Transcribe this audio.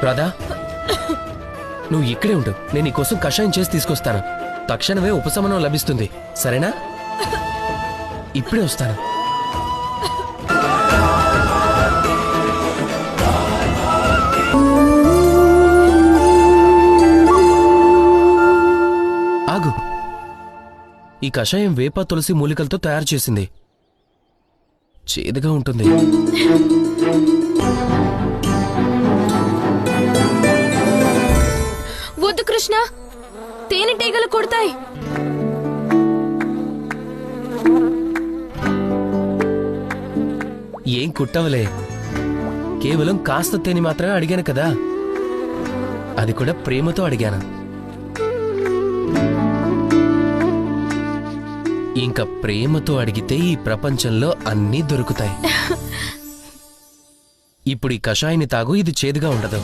రాధా, నువ్వు ఇక్కడే ఉండు. నేను నీకోసం కషాయం చేసి తీసుకొస్తాను. తక్షణమే ఉపశమనం లభిస్తుంది, సరేనా? ఇప్పుడే వస్తాను. ఆగు. ఈ కషాయం వేప తులసి మూలికలతో తయారు చేసింది. చేదుగా ఉంటుంది. వద్దు కృష్ణ, తేనెటీగలు కొడతాయి. ఏం కుట్టవలే, కేవలం కాస్త తేనె మాత్రమే అడిగాను కదా, అది కూడా ప్రేమతో అడిగాను. ఇంకా ప్రేమతో అడిగితే ఈ ప్రపంచంలో అన్నీ దొరుకుతాయి. ఇప్పుడు ఈ కషాయాన్ని తాగు, ఇది చేదుగా ఉండదు.